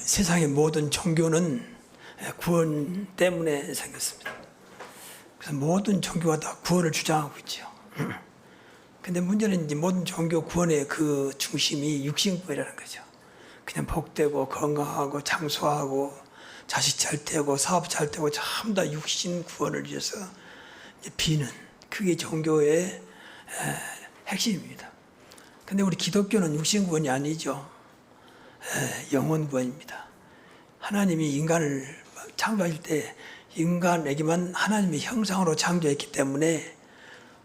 세상의 모든 종교는 구원 때문에 생겼습니다. 그래서 모든 종교가 다 구원을 주장하고 있죠. 근데 문제는 이제 모든 종교 구원의 그 중심이 육신구원이라는 거죠. 그냥 복되고 건강하고 장수하고 자식 잘 되고 사업 잘 되고 전부 다 육신 구원을 위해서 이제 비는 그게 종교의 핵심입니다. 근데 우리 기독교는 육신 구원이 아니죠. 영혼 구원입니다. 하나님이 인간을 창조하실 때 인간에게만 하나님의 형상으로 창조했기 때문에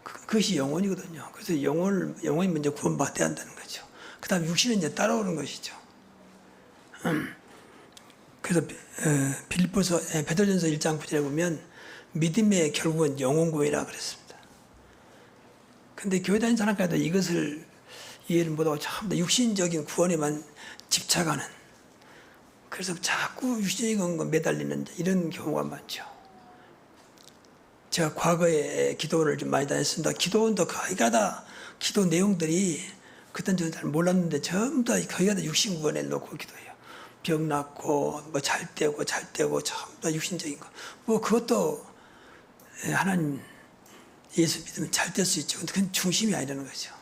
그것이 영혼이거든요. 그래서 영혼이 먼저 구원받아야 한다는 거죠. 그 다음 육신은 이제 따라오는 것이죠. 그래서 베드로전서 1장 9절에 보면 믿음의 결국은 영혼 구원이라고 그랬습니다. 근데 교회 다니는 사람까지도 이것을 이해를 못하고 전부 다 육신적인 구원에만 집착하는, 그래서 자꾸 육신적인 거 매달리는 이런 경우가 많죠. 제가 과거에 기도를 좀 많이 다녔습니다. 기도원도 거의 다 기도 내용들이 그때는 저는 잘 몰랐는데 전부 다 거의 다 육신 구원에 놓고 기도해요. 병 낫고 뭐 잘 되고 전부 다 육신적인 거. 뭐 그것도 하나님 예수 믿으면 잘 될 수 있죠. 근데 그건 중심이 아니라는 거죠.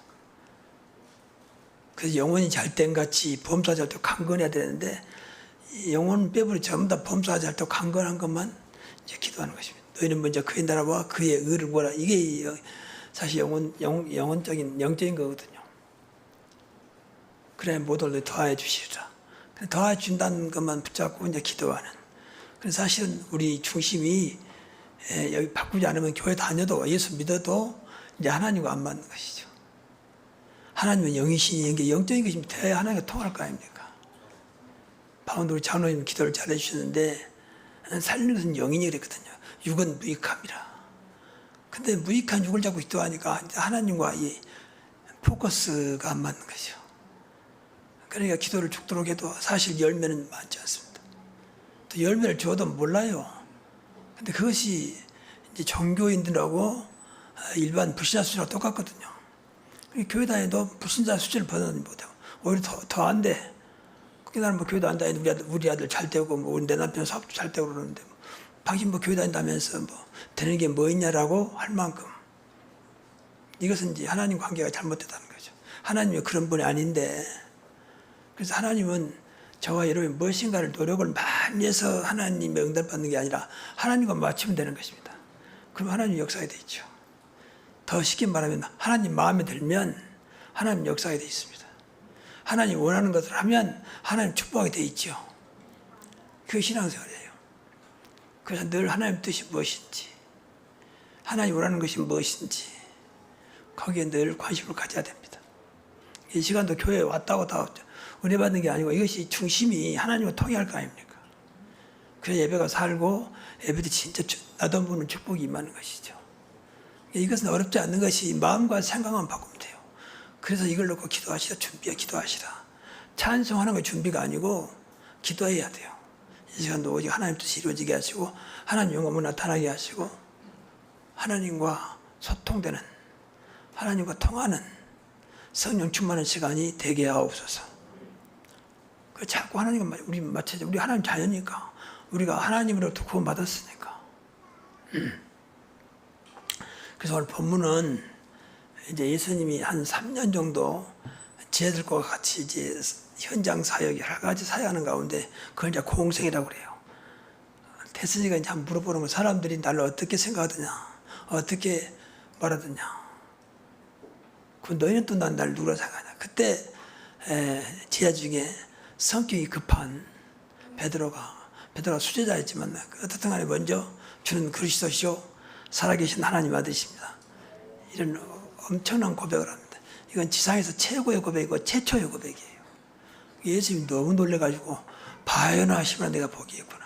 그래서 영혼이 잘된 같이 범사할 때 강건해야 되는데 영혼 빼버리 전부 다 범사할 때 강건한 것만 이제 기도하는 것입니다. 너희는 먼저 그의 나라와 그의 의를 구하라. 이게 사실 영혼적인 영적인 거거든요. 그래 모두를 더하여 주시리라. 더하여 준다는 것만 붙잡고 이제 기도하는. 그래서 사실은 우리 중심이 여기 바꾸지 않으면 교회 다녀도 예수 믿어도 이제 하나님과 안 맞는 것이죠. 하나님은 영이시니 영적인 것이면 대야 하나님과 통할 거 아닙니까? 방금 우리 장로님 기도를 잘 해주셨는데 살리는 것은 영이니 그랬거든요. 육은 무익함이라. 근데 무익한 육을 잡고 기도하니까 하나님과 이 포커스가 안 맞는 거죠. 그러니까 기도를 죽도록 해도 사실 열매는 많지 않습니다. 또 열매를 줘도 몰라요. 근데 그것이 이제 종교인들하고 일반 불신자 수준하고 똑같거든요. 교회 다녀도 불신자 수준을 벗어나지 못하고 오히려 더 안 돼. 나는 뭐 교회도 안 다니는데 우리 아들 잘 되고 뭐 내 남편 사업도 잘 되고 그러는데 뭐 당신 뭐 교회 다닌다면서 뭐 되는 게 뭐 있냐라고 할 만큼 이것은 이제 하나님 관계가 잘못됐다는 거죠. 하나님이 그런 분이 아닌데, 그래서 하나님은 저와 여러분이 무엇인가를 노력을 많이 해서 하나님의 응답받는 게 아니라 하나님과 맞추면 되는 것입니다. 그럼 하나님 역사가 돼 있죠. 더 쉽게 말하면 하나님 마음에 들면 하나님 역사가 돼 있습니다. 하나님 원하는 것을 하면 하나님 축복하게 돼 있죠. 그게 신앙생활이에요. 그래서 늘 하나님 뜻이 무엇인지, 하나님 원하는 것이 무엇인지 거기에 늘 관심을 가져야 됩니다. 이 시간도 교회에 왔다고 다 은혜 받는 게 아니고 이것이 중심이 하나님과 통해할 거 아닙니까? 그래서 예배가 살고 예배도 진짜 나도 모르는 축복이 임하는 것이죠. 이것은 어렵지 않는 것이 마음과 생각만 바꾸면 돼요. 그래서 이걸 놓고 기도하시라, 기도하시라. 찬송하는 게 준비가 아니고 기도해야 돼요. 이 시간도 오직 하나님 뜻이 이루어지게 하시고 하나님 영광을 나타나게 하시고 하나님과 소통되는, 하나님과 통하는 성령 충만한 시간이 되게 하옵소서. 자꾸 하나님과 우리 맞춰져. 우리 하나님 자녀니까. 우리가 하나님으로부터 구원받았으니까. 그래서 오늘 본문은 이제 예수님이 한 3년 정도 제자들과 같이 이제 현장 사역, 여러 가지 사역하는 가운데 그걸 이제 공생이라고 그래요. 태순이가 이제 한번 물어보는 거, 사람들이 나를 어떻게 생각하더냐, 어떻게 말하더냐. 그 너희는 또 날 누구라 생각하냐. 그때 제자 중에 성격이 급한 베드로가 수제자였지만 어떻든 간에 먼저 주는 그리스도시요 살아계신 하나님 아들이십니다. 이런 엄청난 고백을 합니다. 이건 지상에서 최고의 고백이고 최초의 고백이에요. 예수님이 너무 놀래가지고 바요나 하시구나, 내가 보기였구나.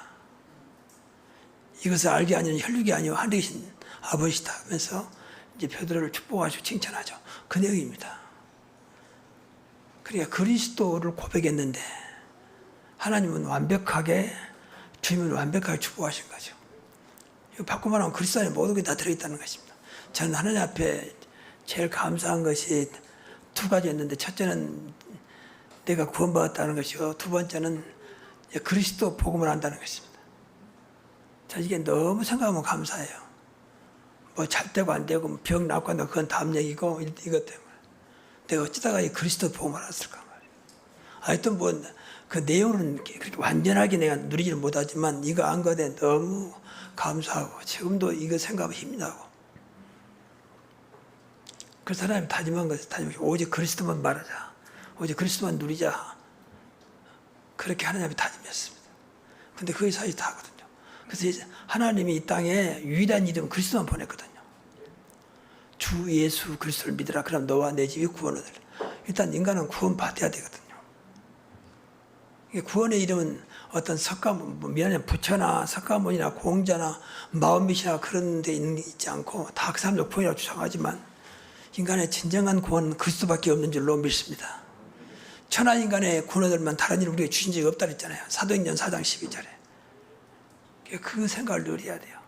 이것을 알게 아니면 혈육이 아니요 하늘에 계신 아버지시다 하면서 이제 베드로를 축복하시고 칭찬하죠. 그 내용입니다. 그러니까 그리스도를 고백했는데 하나님은 완벽하게, 주님은 완벽하게 축복하신 거죠. 이거 바꿔 말하면 그리스도 안에 모든 게 다 들어있다는 것입니다. 저는 하나님 앞에 제일 감사한 것이 두 가지였는데, 첫째는 내가 구원받았다는 것이요. 두 번째는 그리스도 복음을 안다는 것입니다. 자, 이게 너무 생각하면 감사해요. 뭐 잘 되고 안 되고 병 낫고 한다 그건 다음 얘기고 이것 때문에 내가 어쩌다가 이 그리스도 복음을 알았을까 말이에요. 하여튼 뭐 그 내용은 그렇게 완전하게 내가 누리지는 못하지만 이거 안 거에 너무 감사하고 지금도 이거 생각하면 힘이 나고 그래서 하나님 다짐한 것을 오직 그리스도만 말하자. 오직 그리스도만 누리자. 그렇게 하나님이 다짐했습니다. 근데 그게 사실 다거든요. 그래서 이제 하나님이 이 땅에 유일한 이름 그리스도만 보냈거든요. 주 예수 그리스도를 믿으라. 그럼 너와 내 집이 구원을 얻으리라. 일단 인간은 구원 받아야 되거든요. 구원의 이름은 어떤 부처나 석가모니나 공자나 마음빛이나 그런 데 있지 않고 다 그 사람들 구원이라고 주장하지만 인간의 진정한 구원은 그리스도밖에 없는 줄로 믿습니다. 천하 인간의 구원 얻을만 다른 일을 우리에게 주신 적이 없다 그랬잖아요. 사도행전 4장 12절에. 그 생각을 늘 해야 돼요.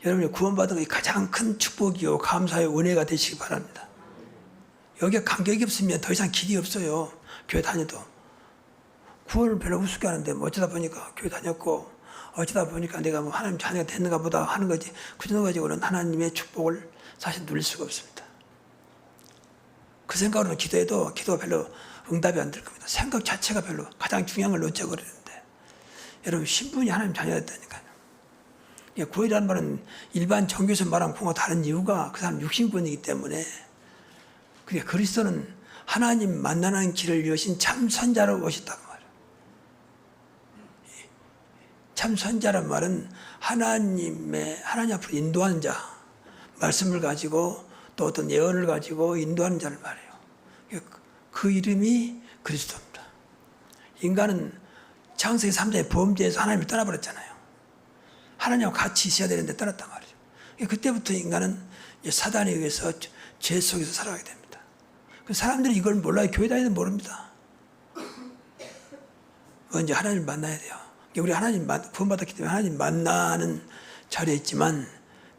여러분이 구원받은 것이 가장 큰 축복이요 감사의 은혜가 되시기 바랍니다. 여기에 간격이 없으면 더 이상 길이 없어요. 교회 다녀도. 구원을 별로 우습게 하는데 뭐 어쩌다 보니까 교회 다녔고 어쩌다 보니까 내가 뭐 하나님 자녀가 됐는가 보다 하는 거지 그 정도 가지고는 하나님의 축복을 사실 누릴 수가 없습니다. 그 생각으로 기도해도 기도가 별로 응답이 안 될 겁니다. 생각 자체가 별로 가장 중요한 걸 놓쳐버리는데 여러분 신분이 하나님 자녀가 됐다니까요. 구원이라는 말은 일반 종교에서 말하는 구원과 다른 이유가 그 사람 육신구원이기 때문에 그러니까 그리스도는 하나님 만나는 길을 여신 참 선자로 오셨다고 말이에요. 참 선자란 말은 하나님 앞으로 인도하는 자, 말씀을 가지고 또 어떤 예언을 가지고 인도하는 자를 말해요. 그 이름이 그리스도입니다. 인간은 창세기 3장의 범죄에서 하나님을 떠나버렸잖아요. 하나님과 같이 있어야 되는데 떠났단 말이죠. 그때부터 인간은 사단에 의해서 죄 속에서 살아가게 됩니다. 사람들이 이걸 몰라요. 교회 다니는 모릅니다. 먼저 하나님을 만나야 돼요. 우리 하나님 구원받았기 때문에 하나님 만나는 자리에 있지만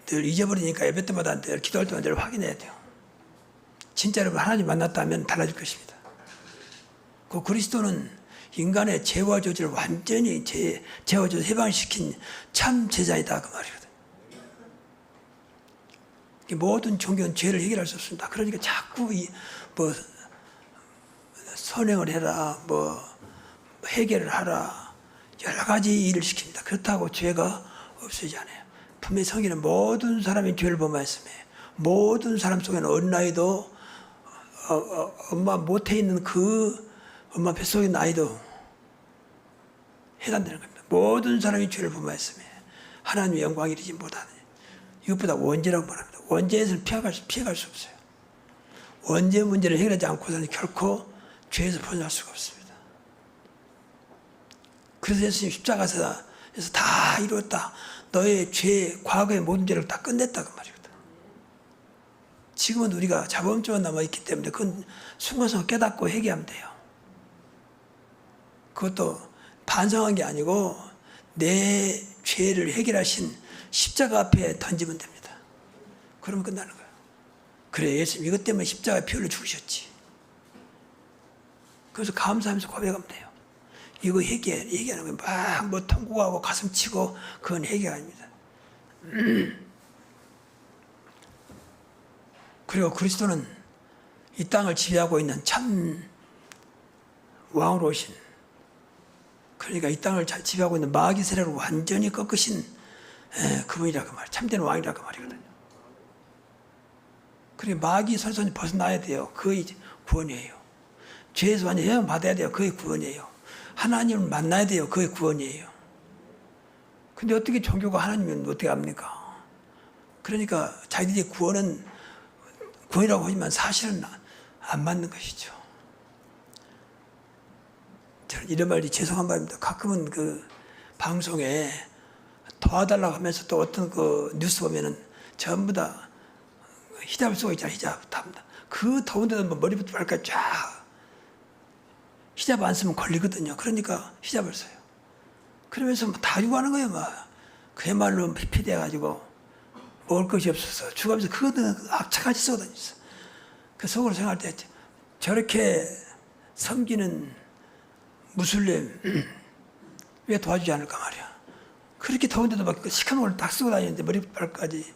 늘 잊어버리니까 예배 때마다 늘 기도할 때마다 늘 확인해야 돼요. 진짜로 하나님 만났다면 달라질 것입니다. 그 그리스도는 인간의 죄와 저주를 완전히 죄와 저주 해방시킨 참 제자이다 그 말이거든요. 모든 종교는 죄를 해결할 수 없습니다. 그러니까 자꾸 뭐 선행을 해라, 뭐 해결을 하라 여러 가지 일을 시킵니다. 그렇다고 죄가 없어지지 않아요. 분명히 성경은 모든 사람이 죄를 범하였으며 모든 사람 속에는 어린아이도 엄마 못해 있는 그 엄마 뱃속에 있는 아이도 해당되는 겁니다. 모든 사람이 죄를 범하였으며 하나님의 영광에 이르지 못하는 이것보다 원죄라고 말합니다. 원죄에서는 피해갈 수 없어요. 원죄 문제를 해결하지 않고서는 결코 죄에서 벗어날 수가 없습니다. 그래서 예수님 십자가에서 다 이루었다. 너의 죄, 과거의 모든 죄를 다 끝냈다고 말이거든. 지금은 우리가 자범죄만 남아있기 때문에 그건 순간순간 깨닫고 회개하면 돼요. 그것도 반성한 게 아니고 내 죄를 해결하신 십자가 앞에 던지면 됩니다. 그러면 끝나는 거예요. 그래 예수님 이것 때문에 십자가에 피 흘려 죽으셨지. 그래서 감사하면서 고백하면 돼요. 이거 얘기하는 거예요. 막 뭐 통곡하고 가슴 치고 그건 회개 아닙니다. 그리고 그리스도는 이 땅을 지배하고 있는 참 왕으로 오신 그러니까 이 땅을 지배하고 있는 마귀 세력을 완전히 꺾으신 그분이라고 말이에요. 참된 왕이라고 말이거든요. 그러니까 마귀 손에 벗어나야 돼요. 그의 구원이에요. 죄에서 완전히 해방받아야 돼요. 그의 구원이에요. 하나님을 만나야 돼요. 그의 구원이에요. 근데 어떻게 종교가 하나님은 어떻게 합니까? 그러니까 자기들이 구원이라고 하지만 사실은 안 맞는 것이죠. 저는 이런 말이 죄송한 말입니다. 가끔은 그 방송에 도와달라고 하면서 또 어떤 그 뉴스 보면은 전부 다 히잡을 쓰고 있잖아요. 히잡 답니다. 그 더운데도 뭐 머리부터 발까지 쫙 히잡 안 쓰면 걸리거든요. 그러니까 히잡을 써요. 그러면서 뭐 다 죽어가는 거예요. 막 그야말로 피폐돼가지고 먹을 것이 없어서 죽으면서 그거는 악착같이 쓰고 다녔어. 그 속으로 생각할 때 저렇게 섬기는 무슬림 왜 도와주지 않을까 말이야. 그렇게 더운데도 막 시커먼 걸 딱 쓰고 다니는데 머리발까지.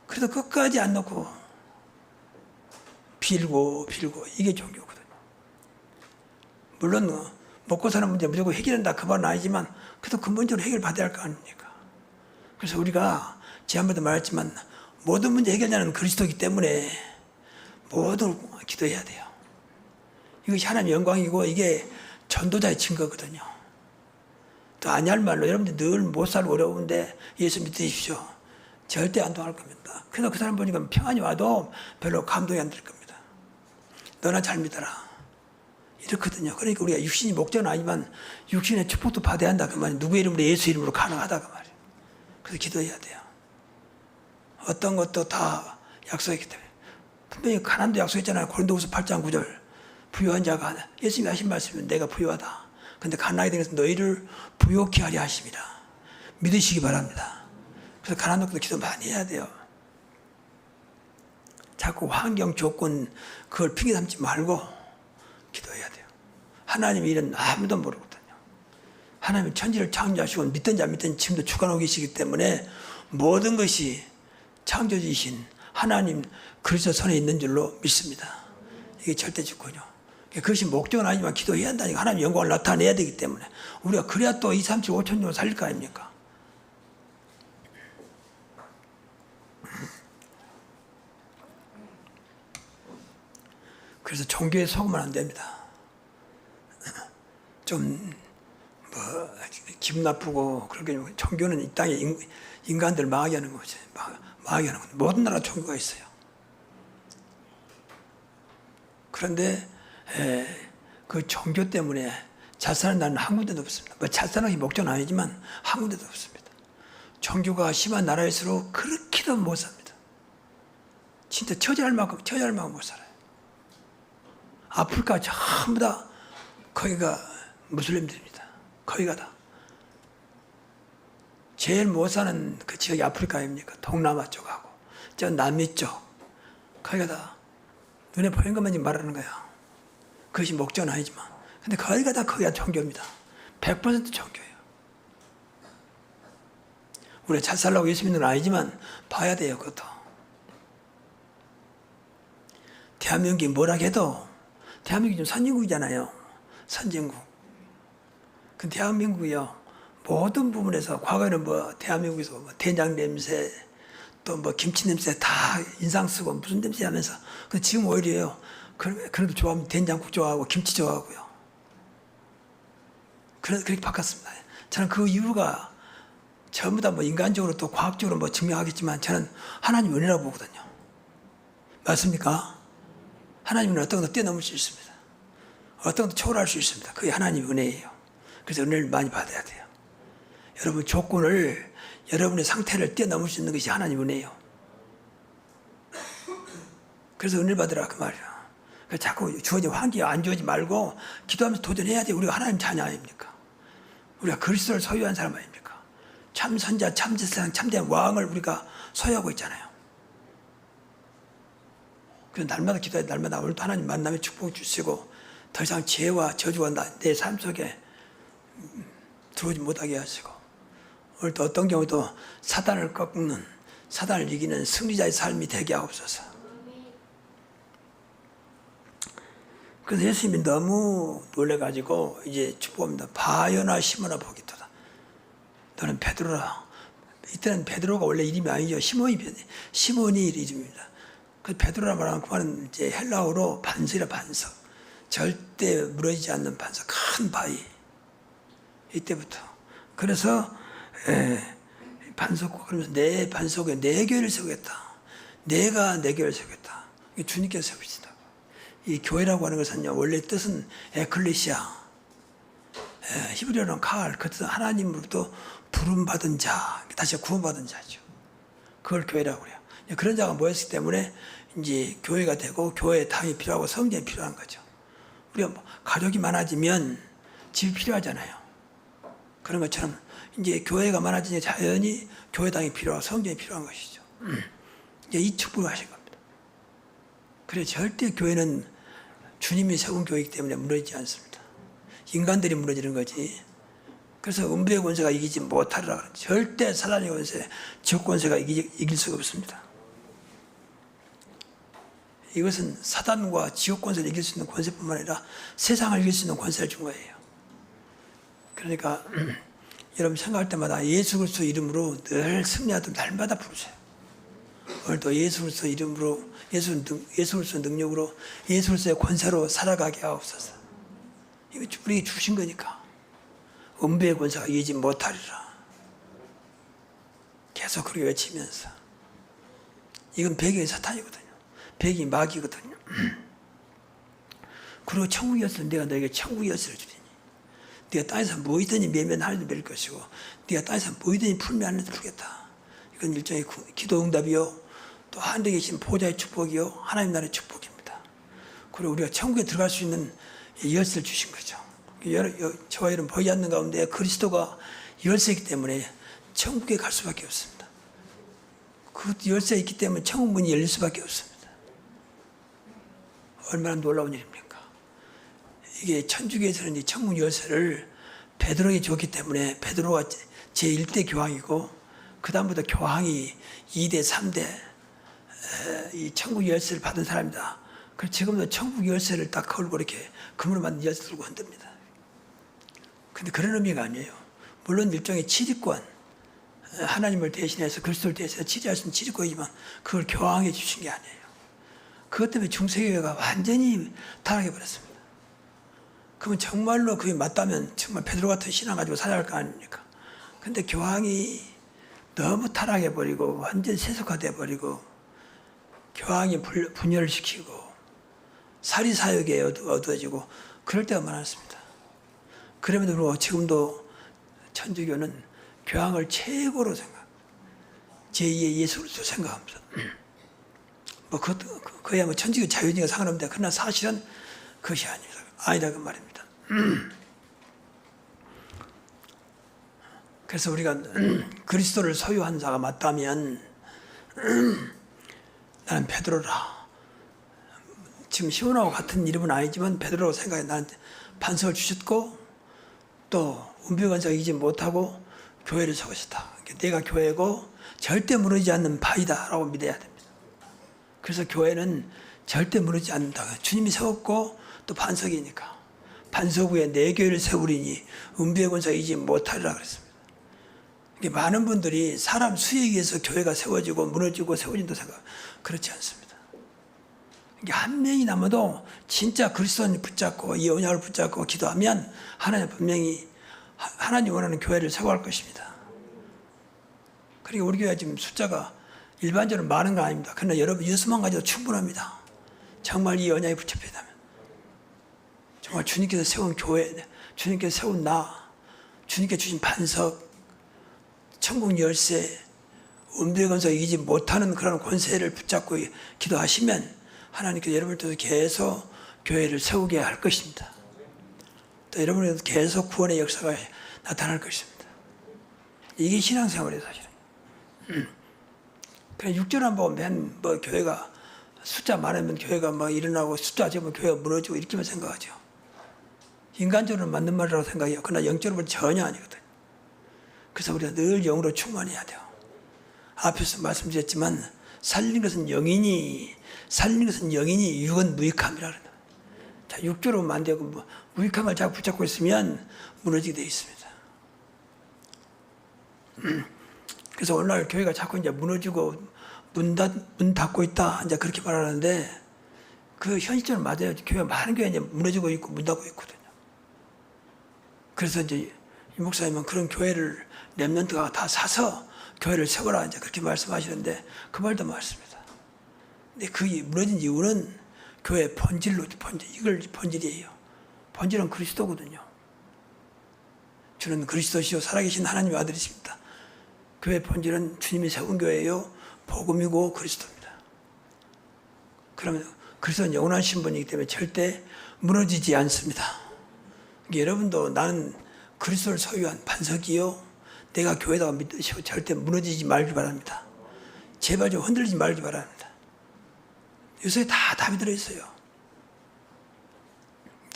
그래도 끝까지 안 놓고 빌고 이게 종교거든요. 물론 먹고 사는 문제 무조건 해결한다 그 말은 아니지만 그래도 근본적으로 해결받아야 할 거 아닙니까. 그래서 우리가 지난번에도 말했지만 모든 문제 해결자는 그리스도이기 때문에 모든 기도해야 돼요. 이것이 하나님의 영광이고 이게 전도자의 증거거든요. 또 아니할 말로 여러분들 늘 못 살고 어려운데 예수 믿으십시오. 절대 안 통할 겁니다. 그래서 그 사람 보니까 평안이 와도 별로 감동이 안 될 겁니다. 너나 잘 믿어라. 이렇거든요. 그러니까 우리가 육신이 목적은 아니지만 육신의 축복도 받아야 한다. 그 말이 누구의 이름으로 예수 이름으로 가능하다. 그 말이에요. 그래서 기도해야 돼요. 어떤 것도 다 약속했기 때문에. 분명히 가난도 약속했잖아요. 고린도후서 8장 9절. 부유한 자가 예수님이 하신 말씀은 내가 부유하다. 근데 가난하게 된 것은 너희를 부욕케 하려 하심이라. 믿으시기 바랍니다. 그래서 가난한 것도 기도 많이 해야 돼요. 자꾸 환경 조건 그걸 핑계 삼지 말고 기도해야 돼요. 하나님의 일은 아무도 모르거든요. 하나님은 천지를 창조하시고 믿든 자 믿든 지금도 주관하고 계시기 때문에 모든 것이 창조주이신 하나님 그리스도 손에 있는 줄로 믿습니다. 이게 절대 주권이요. 그것이 목적은 아니지만 기도해야 한다니까. 하나님의 영광을 나타내야 되기 때문에 우리가 그래야 또 2, 3, 7, 5천 년 살릴 거 아닙니까? 그래서 종교에 속으면 안 됩니다. 좀 기분 나쁘고 그렇게 종교는 이 땅에 인간들 망하게 하는 거지. 망하게 하는 거. 모든 나라 종교가 있어요. 그런데 그 종교 때문에 자살하는 나라는 한 군데도 없습니다. 뭐 자살하는 게 목적은 아니지만 한 군데도 없습니다. 종교가 심한 나라일수록 그렇게도 못 삽니다. 진짜 처절할 만큼 못 살아요. 아프리카 전부 다 거기가 무슬림들입니다. 거기가 다. 제일 못 사는 그 지역이 아프리카입니까? 동남아 쪽하고 저 남미 쪽 거기가 다 눈에 보이는 것만 지금 말하는 거야. 그것이 목적은 아니지만 근데 거기가 다 거기가 종교입니다. 100% 종교예요. 우리가 잘 살라고 예수 믿는 건 아니지만 봐야 돼요. 그것도. 대한민국이 뭐라 해도 대한민국이 좀 선진국이잖아요. 선진국. 그 대한민국이요. 모든 부분에서 과거에는 뭐 대한민국에서 뭐 된장 냄새 또 뭐 김치 냄새 다 인상 쓰고 무슨 냄새 하면서 근데 지금 오히려요. 그래도 좋아하면 된장국 좋아하고 김치 좋아하고요. 그렇게 바꿨습니다. 저는 그 이유가 전부 다 뭐 인간적으로 또 과학적으로 뭐 증명하겠지만 저는 하나님 은혜라고 보거든요. 맞습니까? 하나님은 어떤 것도 뛰어넘을 수 있습니다. 어떤 것도 초월할 수 있습니다. 그게 하나님의 은혜예요. 그래서 은혜를 많이 받아야 돼요. 여러분 조건을 여러분의 상태를 뛰어넘을 수 있는 것이 하나님의 은혜예요. 그래서 은혜를 받으라 그 말이야. 그래서 자꾸 주어진 환경이 안 주어지지 말고 기도하면서 도전해야 돼요. 우리가 하나님 자녀 아닙니까? 우리가 그리스도를 소유한 사람 아닙니까? 참 선자, 참 제사장, 참된 왕을 우리가 소유하고 있잖아요. 그래서 날마다 기도해 날마다 오늘도 하나님 만남의 축복 주시고 더 이상 죄와 저주가 내 삶 속에 들어오지 못하게 하시고 오늘도 어떤 경우도 사단을 꺾는 사단을 이기는 승리자의 삶이 되게 하옵소서. 그래서 예수님이 너무 놀래가지고 이제 축복합니다. 바여나 시모나 보기도다. 너는 베드로라. 이때는 베드로가 원래 이름이 아니죠. 시몬이 이름입니다. 그 베드로라 말하면 그 말은 이제 헬라어로 반석이라 반석. 절대 무너지지 않는 반석. 큰 바위. 이때부터. 그래서 반석과 그러면서 내 반석에 내 교회를 세우겠다. 내가 내 교회를 세우겠다. 이게 주님께서 세우시다. 이 교회라고 하는 것은요, 원래 뜻은 에클레시아, 히브리어로는 칼, 그 뜻은 하나님으로부터 부름받은 자, 다시 구원받은 자죠. 그걸 교회라고 그래요. 그런 자가 모였기 때문에 이제 교회가 되고 교회에 당이 필요하고 성전이 필요한 거죠. 우리가 가족이 많아지면 집이 필요하잖아요. 그런 것처럼 이제 교회가 많아지니 자연히 교회당이 필요하고 성전이 필요한 것이죠. 이제 이 축복을 하신 겁니다. 그래 절대 교회는 주님이 세운 교회이기 때문에 무너지지 않습니다. 인간들이 무너지는 거지. 그래서 음부의 권세가 이기지 못하리라. 절대 사단의 권세, 지옥 권세가 이길 수가 없습니다. 이것은 사단과 지옥 권세를 이길 수 있는 권세뿐만 아니라 세상을 이길 수 있는 권세를 준 거예요. 그러니까 여러분 생각할 때마다 예수 그리스도 이름으로 늘 승리하도록 날마다 부르세요. 오늘도 예수 그리스도 이름으로 예수 그리스도 능력으로 예수 그리스도의 권세로 살아가게 하옵소서. 이거 우리에게 주신 거니까. 음부의 권세가 이기지 못하리라. 계속 그렇게 외치면서. 이건 배경이 사탄이거든요. 배경이 마귀거든요. 그리고 천국이었으면 내가 너에게 천국이었을 주리니 네가 땅에서 뭐이든지 매면 하늘도 맬 것이고 네가 땅에서 뭐이든지 풀면 하늘도 풀겠다. 이건 일종의 기도 응답이요 또 하늘에 계신 보좌의 축복이요 하나님 나라의 축복입니다. 그리고 우리가 천국에 들어갈 수 있는 열쇠를 주신 거죠. 저와 여러분 보이지 않는 가운데 그리스도가 열쇠이기 때문에 천국에 갈 수밖에 없습니다. 그 열쇠가 있기 때문에 천국 문이 열릴 수밖에 없습니다. 얼마나 놀라운 일입니까? 이게 천주교에서는 이 천국 열쇠를 베드로에게 줬기 때문에 베드로가 제1대 교황이고 그 다음부터 교황이 2대, 3대 이 천국 열쇠를 받은 사람이다. 그래서 지금도 천국 열쇠를 딱 걸고 이렇게 금으로 만든 열쇠 들고 흔듭니다. 근데 그런 의미가 아니에요. 물론 일종의 치리권, 하나님을 대신해서 그리스도를 대신해서 치리할 수 있는 치리권이지만 그걸 교황해 주신 게 아니에요. 그것 때문에 중세교회가 완전히 타락해버렸습니다. 그러면 정말로 그게 맞다면 정말 베드로 같은 신앙 가지고 살아갈 거 아닙니까? 근데 교황이 너무 타락해버리고 완전히 세속화돼버리고 교황이 분열을 시키고 사리사욕에 어두워지고 그럴 때가 많았습니다. 그럼에도 불구하고 지금도 천주교는 교황을 최고로 생각, 제2의 예수로 생각합니다. 뭐 그야 뭐 천주교 자유니까 상관없는데 그러나 사실은 그것이 아니다 그 말입니다. 그래서 우리가 그리스도를 소유한 자가 맞다면 나는 베드로라. 지금 시온하고 같은 이름은 아니지만 베드로라고 생각해. 나한테 반석을 주셨고 또 음부의 권세가 이기지 못하고 교회를 세우셨다. 내가 교회고 절대 무너지지 않는 바위다라고 믿어야 됩니다. 그래서 교회는 절대 무너지지 않는다. 주님이 세웠고 또 반석이니까. 반석 위에 내 교회를 세우리니 음부의 권세가 이기지 못하리라 그랬습니다. 많은 분들이 사람 수에 의해서 교회가 세워지고 무너지고 세워진다 생각. 그렇지 않습니다. 한 명이 남아도 진짜 그리스도를 붙잡고 이 언약을 붙잡고 기도하면 하나님 분명히 하나님 원하는 교회를 세워갈 것입니다. 그러니까 우리 교회가 지금 숫자가 일반적으로 많은 건 아닙니다. 그러나 여러분 예수만 가져도 충분합니다. 정말 이 언약에 붙잡히다면 정말 주님께서 세운 교회, 주님께서 세운 나, 주님께서 주신 반석, 천국 열쇠, 음부의 권세가 이기지 못하는 그런 권세를 붙잡고 기도하시면 하나님께서 여러분을 통해서 계속 교회를 세우게 할 것입니다. 또 여러분에게도 계속 구원의 역사가 나타날 것입니다. 이게 신앙생활이에요, 사실은. 그냥 6절만 보면 뭐 교회가 숫자 많으면 교회가 막 일어나고 숫자 적으면 교회가 무너지고 이렇게만 생각하죠. 인간적으로 맞는 말이라고 생각해요. 그러나 영적으로 보면 전혀 아니거든요. 그래서 우리가 늘 영으로 충만해야 돼요. 앞에서 말씀드렸지만 살리는 것은 영이니 육은 무익함이라 그런다. 자, 육조로 만들고 무익함을 자꾸 붙잡고 있으면 무너지게 되어 있습니다. 그래서 오늘날 교회가 자꾸 이제 무너지고 문 닫고 있다 이제 그렇게 말하는데 그 현실적으로 맞아요. 교회 많은 교회 이제 무너지고 있고 문 닫고 있거든요. 그래서 이제 이 목사님은 그런 교회를 렘넌트가 다 사서 교회를 세워라 이제 그렇게 말씀하시는데 그 말도 맞습니다. 근데 그 무너진 이유는 교회 본질, 이걸 본질이에요. 본질은 그리스도거든요. 주는 그리스도시요 살아계신 하나님의 아들이십니다. 교회 본질은 주님이 세운 교회예요. 복음이고 그리스도입니다. 그러면 그리스도는 영원한 신분이기 때문에 절대 무너지지 않습니다. 여러분도 나는 그리스도를 소유한 반석이요 내가 교회다가 믿으시고 절대 무너지지 말기 바랍니다. 제발 좀 흔들리지 말기 바랍니다. 요새 다 답이 들어있어요.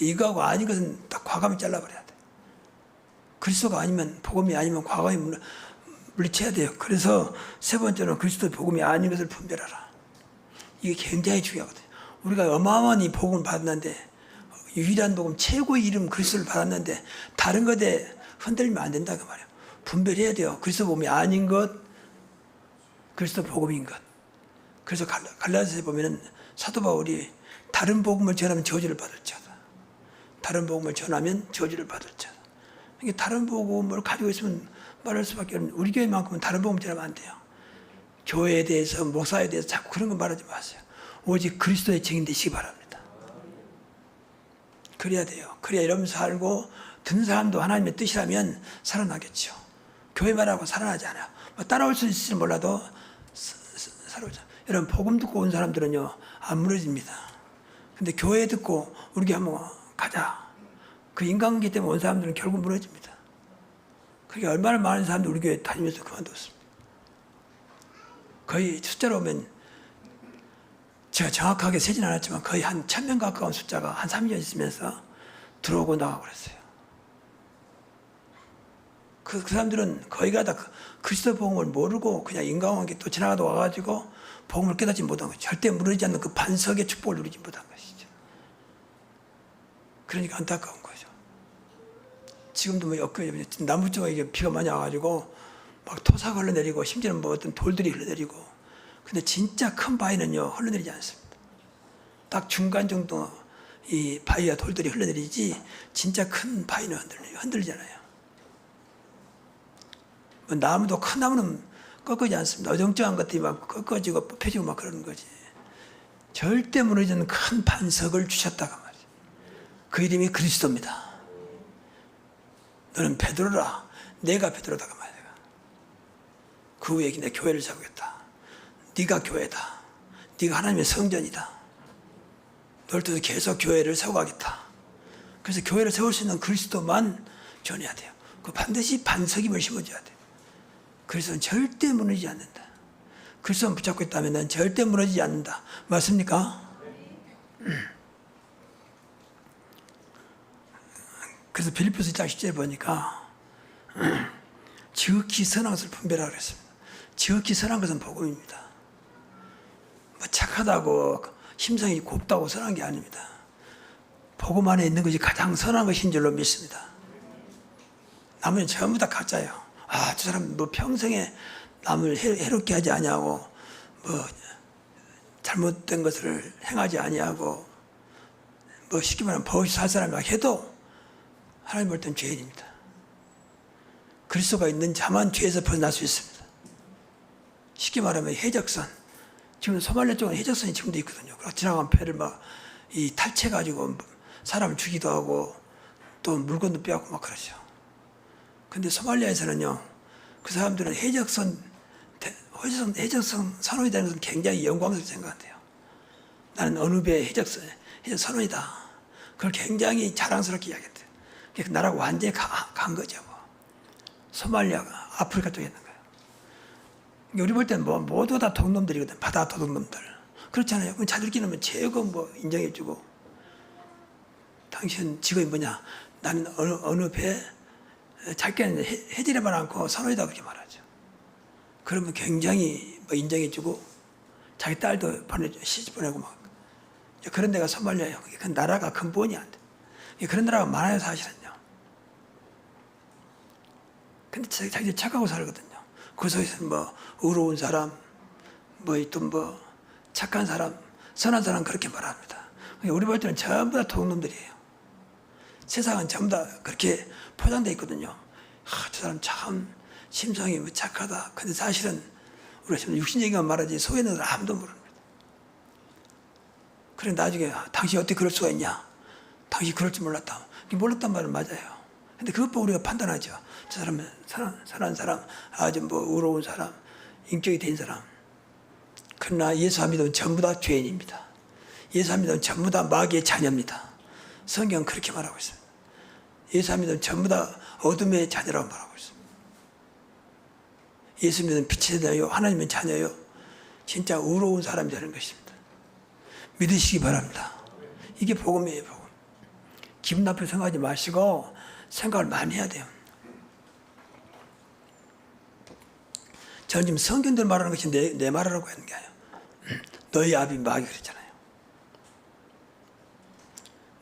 이거하고 아닌 것은 딱 과감히 잘라버려야 돼. 그리스도가 아니면, 복음이 아니면 과감히 물리쳐야 돼요. 그래서 세 번째로는 그리스도의 복음이 아닌 것을 분별하라. 이게 굉장히 중요하거든요. 우리가 어마어마한 이 복음을 받았는데, 유일한 복음, 최고의 이름 그리스도를 받았는데 다른 것에 흔들리면 안 된다 그 말이에요. 분별해야 돼요. 그리스도 복음이 아닌 것, 그리스도 복음인 것. 그래서 갈라디아서에 보면은 사도 바울이 다른 복음을 전하면 저주를 받을 자다. 다른 복음을 전하면 저주를 받을 자다. 이게 다른 복음을 가지고 있으면 말할 수밖에 없는, 우리 교회만큼은 다른 복음 전하면 안 돼요. 교회에 대해서, 목사에 대해서 자꾸 그런 거 말하지 마세요. 오직 그리스도의 증인 되시기 바랍니다. 그래야 돼요. 그래야 이러면서 살고 듣는 사람도 하나님의 뜻이라면 살아나겠죠. 교회 말하고 살아나지 않아요. 뭐 따라올 수 있을지 몰라도 살아오죠. 여러분 복음 듣고 온 사람들은요 안 무너집니다. 근데 교회 듣고 우리 교회 한번 가자. 그 인간관계 때문에 온 사람들은 결국 무너집니다. 그게 얼마나 많은 사람들이 우리 교회 다니면서 그만뒀습니다. 거의 숫자로 보면 제가 정확하게 세진 않았지만 거의 한 1000명 가까운 숫자가 한 3년 있으면서 들어오고 나가고 그랬어요. 그 사람들은 거의가 다 그리스도 복음을 모르고 그냥 인간관계 또 지나가다 와가지고 복음을 깨닫지 못한 거죠. 절대 무너지지 않는 그 반석의 축복을 누리지 못한 것이죠. 그러니까 안타까운 거죠. 지금도 뭐 엊그제 남부 쪽에 비가 많이 와가지고 막 토사가 흘러내리고 심지어는 뭐 어떤 돌들이 흘러내리고, 근데 진짜 큰 바위는요 흘러내리지 않습니다. 딱 중간 정도 이 바위와 돌들이 흘러내리지 진짜 큰 바위는 흔들리잖아요. 뭐 나무도 큰 나무는 꺾이지 않습니다. 어정쩡한 것들이 막 꺾어지고 뽑혀지고 막 그러는 거지. 절대 무너지는 큰 반석을 주셨다가 말이에요. 그 이름이 그리스도입니다. 너는 베드로라. 내가 베드로다가 말이야. 그 후에 내 교회를 세우겠다. 네가 교회다. 네가 하나님의 성전이다. 너를 통해서 계속 교회를 세워가겠다. 그래서 교회를 세울 수 있는 그리스도만 전해야 돼요. 그 반드시 반석임을 심어줘야 돼요. 그리스도는 절대 무너지지 않는다. 그리스도만 붙잡고 있다면 난 절대 무너지지 않는다. 맞습니까? 그래서 빌립보서 1장 10절에 보니까 지극히 선한 것을 분별하라 그랬습니다. 지극히 선한 것은 복음입니다. 뭐 착하다고 심성이 곱다고 선한 게 아닙니다. 복음 안에 있는 것이 가장 선한 것인 줄로 믿습니다. 나머지는 전부 다 가짜예요. 아, 저 사람 뭐 평생에 남을 해롭게 하지 아니하고 뭐 잘못된 것을 행하지 아니하고 뭐 쉽게 말하면 버릇이 살 사람이 막 해도 하나님 볼 땐 죄인입니다. 그리스도가 있는 자만 죄에서 벗어날 수 있습니다. 쉽게 말하면 해적선. 지금 소말리아 쪽은 해적선이 지금도 있거든요. 지나간 배를 막 이 탈취해가지고 사람을 죽이기도 하고 또 물건도 빼앗고 막 그러죠. 근데 소말리아에서는요, 그 사람들은 해적선 선원이 되는 것은 굉장히 영광스럽게 생각한대요. 나는 어느 배의 해적 선원이다. 그걸 굉장히 자랑스럽게 이야기했대요. 그 나라가 완전히 간 거죠. 뭐. 소말리아가 아프리카 쪽에 있는 거예요. 우리 볼 때는 뭐 모두 다 도둑놈들이거든. 바다 도둑놈들. 그렇잖아요. 그럼 자들끼리는 최고 뭐 인정해주고, 당신 직업이 뭐냐? 나는 어느 배, 자기는 해지려만 않고 선원이다 그렇게 말하죠. 그러면 굉장히 뭐 인정해주고, 자기 딸도 시집 보내고 막. 그런 데가 소말리아예요. 그 나라가 근본이 안 돼. 그런 나라가 많아요, 사실은요. 근데 자기들 착하고 살거든요. 그 속에서는 뭐 의로운 사람, 또 착한 사람, 선한 사람 그렇게 말합니다. 우리 볼 때는 전부 다 도둑놈들이에요. 세상은 전부 다 그렇게 포장되어 있거든요. 저 사람 참 심성이 뭐 착하다. 근데 사실은 우리가 지금 육신적인만 말하지 속에는 아무도 모릅니다. 그래 나중에 당신이 어떻게 그럴 수가 있냐? 당신이 그럴 줄 몰랐다. 몰랐단 말은 맞아요. 근데 그것 보고 우리가 판단하죠. 저 사람은 선한 사람, 아주 뭐 의로운 사람, 인격이 된 사람. 그러나 예수 안 믿으면 전부 다 죄인입니다. 예수 안 믿으면 전부 다 마귀의 자녀입니다. 성경은 그렇게 말하고 있습니다. 예수 안 믿으면 전부 다 어둠의 자녀라고 말하고 있습니다. 예수 믿으면 빛의 자녀요, 하나님의 자녀요, 진짜 의로운 사람이 되는 것입니다. 믿으시기 바랍니다. 이게 복음이에요, 복음. 기분 나쁘게 생각하지 마시고 생각을 많이 해야 돼요. 저는 지금 성경들 말하는 것이 내 말하라고 하는 게 아니에요. 너희 아비 마귀 그랬잖아요.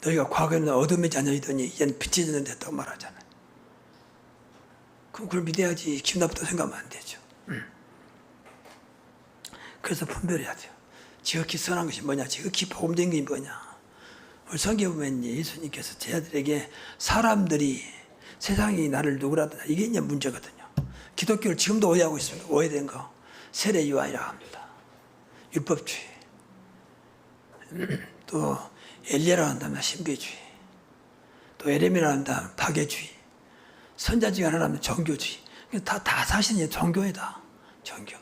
너희가 과거에는 어둠의 자녀이더니 이제는 빛의 자녀 됐다고 말하잖아요. 그럼 그걸 믿어야지 기분 나쁘다고 생각하면 안 되죠. 그래서 분별해야 돼요. 지극히 선한 것이 뭐냐, 지극히 복음된 게 뭐냐. 우리 성경에 보면 예수님께서 제 아들에게 사람들이 세상이 나를 누구라든 이게 이제 문제거든요. 기독교를 지금도 오해하고 있습니다. 오해된 거 세례 요한이라고 합니다. 율법주의. 또 엘리야라고 한다면 신비주의. 또 에레미야라고 한다면 박애주의. 선자 중에 하나라면 종교주의. 다 사실은 종교이다. 종교.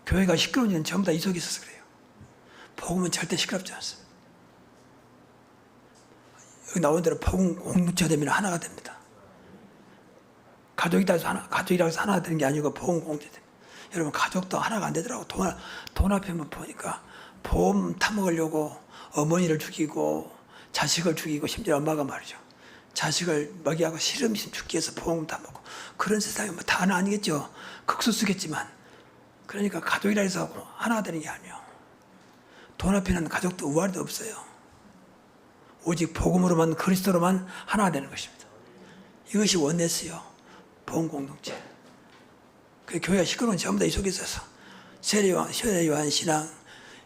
교회가 시끄러운 일은 전부 다 이 속에 있어서 그래요. 복음은 절대 시끄럽지 않습니다. 여기 나온 대로 복음 공동체되면 하나가 됩니다. 가족이라고 해서 하나가 되는 게 아니고 복음 공동체됩니다. 여러분 가족도 하나가 안 되더라고. 돈 앞에만 보니까 보험 타먹으려고 어머니를 죽이고 자식을 죽이고 심지어 엄마가 말이죠. 자식을 먹이하고 시름시름 죽기 위해서 보험 타먹고 그런 세상이 뭐 다는 아니겠죠. 극소수겠지만 그러니까 가족이라 해서 하나가 되는 게 아니에요. 돈 앞에는 가족도 우환도 없어요. 오직 복음으로만 그리스도로만 하나가 되는 것입니다. 이것이 원네스요. 복음 공동체. 그 교회가 시끄러운 전부 다 이 속에 있어서 세례 요한 신앙,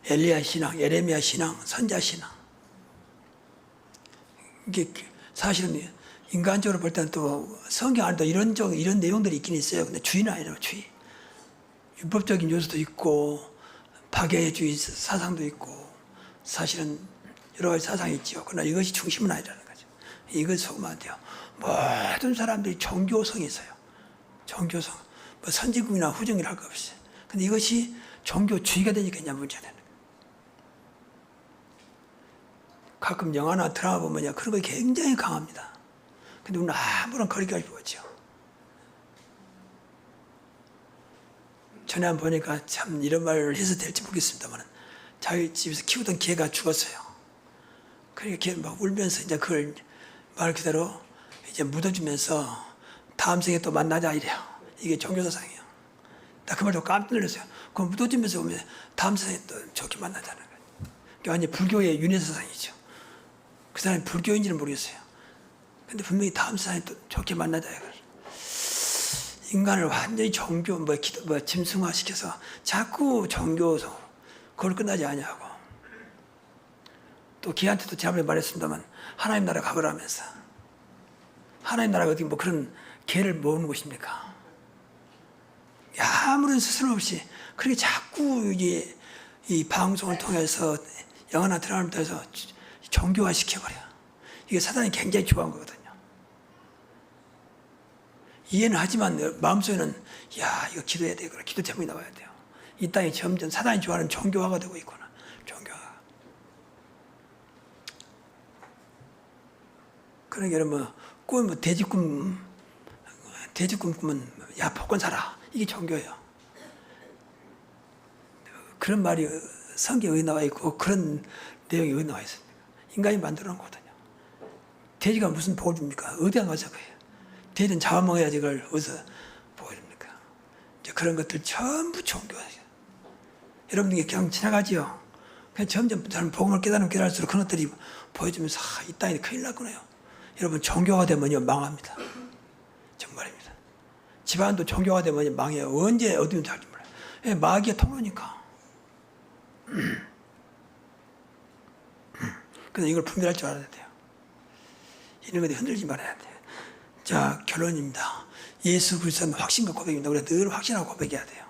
엘리야 신앙, 예레미야 신앙, 선자 신앙. 이게 사실은 인간적으로 볼 때는 또 성경 안에도 이런 내용들이 있긴 있어요. 근데 주의는 아니라고 주의. 율법적인 요소도 있고 박애주의 사상도 있고 사실은 여러 가지 사상이 있죠. 그러나 이것이 중심은 아니라는 거죠. 이걸 속으면 안 돼요. 모든 사람들이 종교성이 있어요. 종교성. 뭐 선진국이나 후진국이나 할 거 없이. 근데 이것이 종교주의가 되니까 이제 문제가 되는 거예요. 가끔 영화나 드라마 보면 그런 거 굉장히 강합니다. 근데 우리는 아무런 거리까지 보죠. 전에 한번 보니까 참 이런 말을 해서 될지 모르겠습니다만 자기 집에서 키우던 개가 죽었어요. 그러니까 걔는 막 울면서 이제 그걸 말 그대로 이제 묻어주면서 다음 생에 또 만나자 이래요. 이게 종교사상이에요. 나 그 말 듣고 깜짝 놀랐어요. 그럼 묻어주면서 오면 다음 생에 또 좋게 만나자는 거예요. 그게 완전 불교의 윤회사상이죠. 그 사람이 불교인지는 모르겠어요. 근데 분명히 다음 생에 또 좋게 만나자 이거예요. 인간을 완전히 종교, 짐승화 시켜서 자꾸 종교서 그걸 끝나지 아니하고 또 걔한테도 지난번에 말했습니다만 하나님 나라 가보라면서 하나님 나라가 어디 뭐 그런 개를 모으는 곳입니까? 아무런 스스럼 없이 그렇게 자꾸 이게 이 방송을 통해서 영화나 드라마를 통해서 종교화 시켜버려. 이게 사단이 굉장히 좋아한 거거든요. 이해는 하지만 마음속에는 야 이거 기도해야 되겠구나. 기도 제목이 나와야 돼요. 이 땅이 점점 사단이 좋아하는 종교화가 되고 있구나. 종교화. 그러니까 여러분 꿈 돼지꿈 꾸면 야 복권 사라. 이게 종교예요. 그런 말이 성경에 나와 있고 그런 내용이 어디 나와 있습니까? 인간이 만들어 놓은 거거든요. 돼지가 무슨 복을 줍니까? 어디가 가서 그래요. 돼지는 잡아먹어야지 그걸 어디서 보여줍니까? 이제 그런 것들 전부 종교예요. 여러분들이 그냥 지나가지요. 그냥 점점 사람 복음을 깨달을수록 그런 것들이 보여주면서 이 땅이 큰일 났구나요. 여러분 종교가 되면요 망합니다. 정말입니다. 집안도 종교가 되면 망해요. 언제 어디면 잘지 몰라요. 예, 마귀가 통로니까. 그래서 이걸 분별할 줄 알아야 돼요. 이런 것들 흔들지 말아야 돼요. 자, 결론입니다. 예수 그리스도는 확신과 고백입니다. 우리가 늘 확신하고 고백해야 돼요.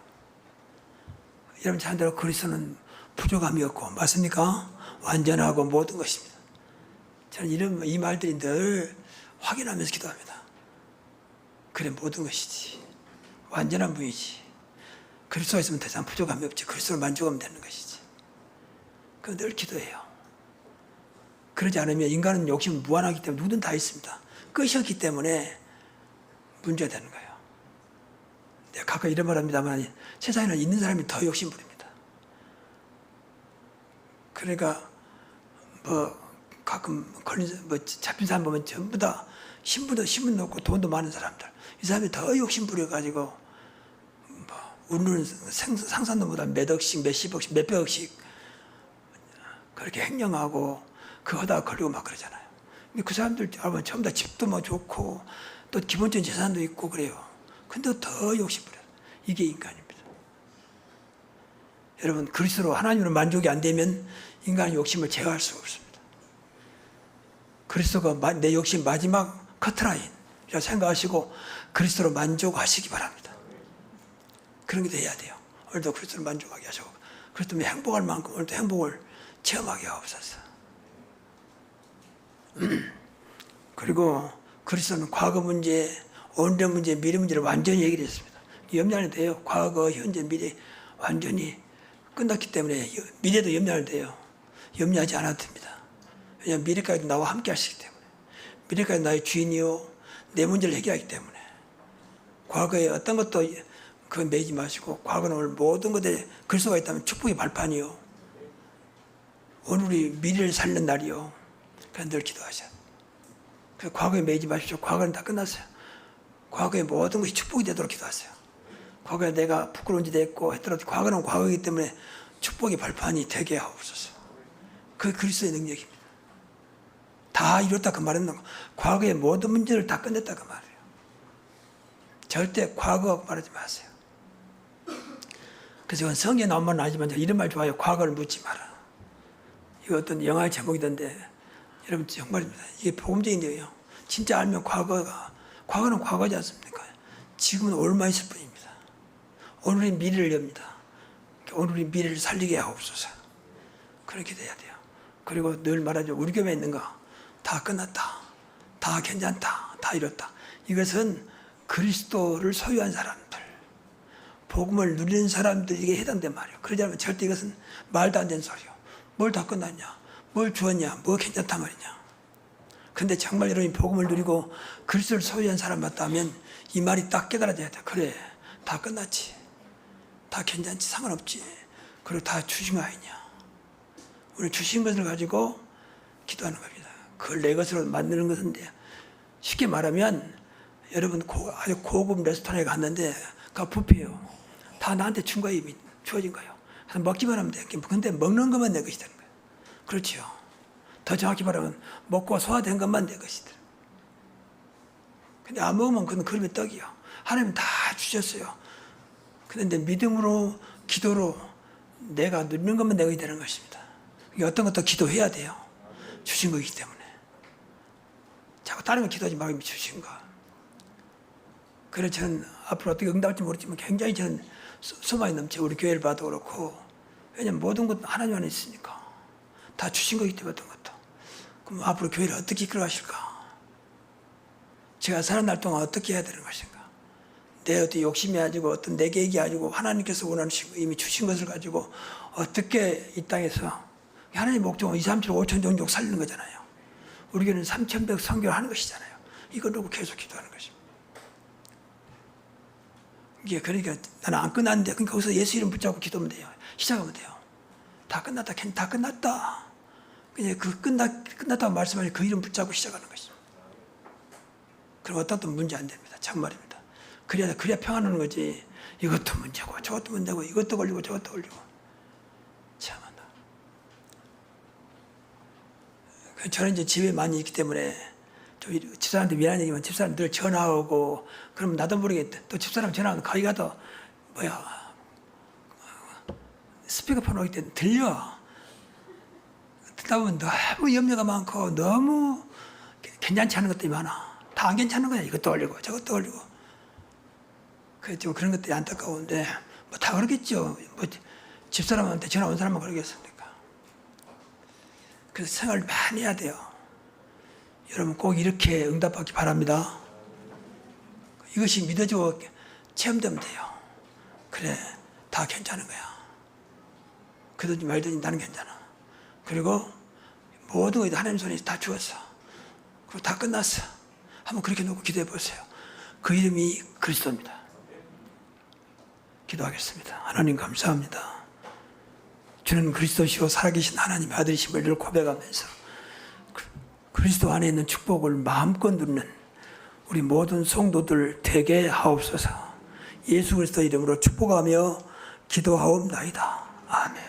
여러분 잘 들어 그리스도는 부족함이 없고 맞습니까? 완전하고 모든 것입니다. 저는 이 말들이 늘 확인하면서 기도합니다. 그래 모든 것이지. 완전한 분이지. 그리스도가 있으면 더 이상 부족함이 없지. 그리스도를 만족하면 되는 것이지. 그건 늘 기도해요. 그러지 않으면 인간은 욕심은 무한하기 때문에 누구든 다 있습니다. 끝이 없기 때문에 문제가 되는 거예요. 내가 가끔 이런 말 합니다만 세상에는 있는 사람이 더 욕심 부립니다. 그러니까 가끔 걸린 뭐 잡힌 사람 보면 전부 다 신분 높고 돈도 많은 사람들. 이 사람이 더 욕심 부려가지고 뭐 우리는 상산도보다 몇 억씩, 몇십억씩, 몇백억씩 그렇게 횡령하고 그거다 걸리고 막 그러잖아요. 근데 그 사람들 여러분 전부 다 집도 뭐 좋고 또 기본적인 재산도 있고 그래요. 근데 더 욕심 부려. 이게 인간입니다. 여러분 그리스도로 하나님으로 만족이 안 되면 인간의 욕심을 제어할 수가 없습니다. 그리스도가 내 욕심 마지막 커트라인이라 생각하시고 그리스도로 만족하시기 바랍니다. 그런 게 돼야 돼요. 오늘도 그리스도로 만족하게 하시고 그리스도 행복할 만큼 오늘도 행복을 체험하게 하옵소서. 그리고 그리스도는 과거 문제, 오늘의 문제, 미래 문제를 완전히 해결했습니다. 염려 안 해도 돼요. 과거, 현재, 미래 완전히 끝났기 때문에 미래도 염려 안 해도 돼요. 염려하지 않아도 됩니다. 왜냐하면 미래까지 나와 함께 하시기 때문에. 미래까지 나의 주인이요. 내 문제를 해결하기 때문에. 과거에 어떤 것도 그 매이지 마시고 과거는 오늘 모든 것에 그리스도가 있다면 축복의 발판이요. 오늘이 미래를 살리는 날이요. 그래서 늘 기도하셔. 그래서 과거에 매이지 마십시오. 과거는 다 끝났어요. 과거의 모든 것이 축복이 되도록 기도하세요. 과거에 내가 부끄러운 짓 했고 했더라도 과거는 과거이기 때문에 축복의 발판이 되게 하옵소서. 그게 그리스도의 능력입니다. 다 이뤘다 그 말은 과거의 모든 문제를 다 끝냈다 그 말이에요. 절대 과거하고 말하지 마세요. 그래서 이건 성경에 나온 말은 아니지만 이런 말 좋아요. 과거를 묻지 마라. 이거 어떤 영화의 제목이던데 여러분 정말입니다. 이게 복음적인 거예요. 진짜 알면 과거는 과거지 않습니까? 지금은 옳마 있을 뿐입니다. 오늘의 미래를 엽니다. 오늘의 미래를 살리게 하옵소서. 그렇게 돼야 돼요. 그리고 늘 말하죠. 우리 교회에 있는 거 다 끝났다. 다 괜찮다. 다 이뤘다. 이것은 그리스도를 소유한 사람들, 복음을 누리는 사람들에게 해당된 말이에요. 그러지 않으면 절대 이것은 말도 안 되는 소리요. 뭘 다 끝났냐? 뭘 주었냐? 뭐 괜찮단 말이냐? 근데 정말 여러분이 복음을 누리고 그리스도를 소유한 사람 맞다면 이 말이 딱 깨달아져야 돼. 그래, 다 끝났지. 다 괜찮지. 상관없지. 그리고 다 주신 거 아니냐. 오늘 주신 것을 가지고 기도하는 겁니다. 그걸 내 것으로 만드는 것인데 쉽게 말하면 여러분 아주 고급 레스토랑에 갔는데 그 뷔페예요. 다 나한테 준 거예요. 이미 주어진 거예요. 그래서 먹기만 하면 돼. 근데 먹는 것만 내 것이 되는 거예요. 그렇죠. 더 정확히 말하면 먹고 소화된 것만 내 것이다. 근데 안 먹으면 그건 그림의 떡이요. 하나님 다 주셨어요. 그런데 믿음으로 기도로 내가 누리는 것만 내 것이 되는 것입니다. 이게 어떤 것도 기도해야 돼요. 주신 거기 때문에. 자꾸 다른 거 기도하지 말고 주신 거. 그래서 저는 앞으로 어떻게 응답할지 모르지만 굉장히 저는 소망이 넘쳐. 우리 교회를 봐도 그렇고. 왜냐면 모든 것 하나님 안에 있으니까. 다 주신 거기 때문에 어떤 것도. 그럼 앞으로 교회를 어떻게 이끌어가실까? 제가 사는 날 동안 어떻게 해야 되는 것인가? 내 어떤 욕심이 가지고 어떤 내 계획이 가지고 하나님께서 원하신 거 이미 주신 것을 가지고 어떻게 이 땅에서 하나님의 목적은 2, 3, 7, 5천 종족 살리는 거잖아요. 우리 교회는 3,100 선교를 하는 것이잖아요. 이걸 놓고 계속 기도하는 것입니다. 이게 그러니까 나는 안 끝났는데 그러니까 거기서 예수 이름 붙잡고 기도하면 돼요. 시작하면 돼요. 다 끝났다. 다 끝났다. 그냥 그 끝났다고 말씀하니 그 이름 붙잡고 시작하는 것입니다. 그럼 어떤 문제 안 됩니다. 정말입니다. 그래야 평안하는 거지. 이것도 문제고 저것도 문제고 이것도 걸리고 저것도 걸리고. 참하다. 저는 이제 집에 많이 있기 때문에 집사람한테 미안한 얘기만 집사람 늘 전화 오고 그러면 나도 모르게 또 집사람 전화하면 거기 가도 스피커폰 오기 때문에 들려. 듣다 보면 너무 염려가 많고 너무 괜찮지 않은 것들이 많아. 다 안 괜찮은 거야. 이것도 올리고 저것도 올리고. 그런 것들이 안타까운데 뭐 다 그러겠죠. 뭐 집사람한테 전화 온 사람만 그러겠습니까? 그래서 생각을 많이 해야 돼요. 여러분 꼭 이렇게 응답받기 바랍니다. 이것이 믿어지고 체험되면 돼요. 그래, 다 괜찮은 거야. 그러든지 말든지 나는 괜찮아. 그리고 모든 것이 하나님 손에 다 주었어. 그리고 다 끝났어. 한번 그렇게 놓고 기도해 보세요. 그 이름이 그리스도입니다. 기도하겠습니다. 하나님 감사합니다. 주는 그리스도시요 살아계신 하나님의 아들이심을 늘 고백하면서 그리스도 안에 있는 축복을 마음껏 누리는 우리 모든 성도들 되게 하옵소서. 예수 그리스도 이름으로 축복하며 기도하옵나이다. 아멘.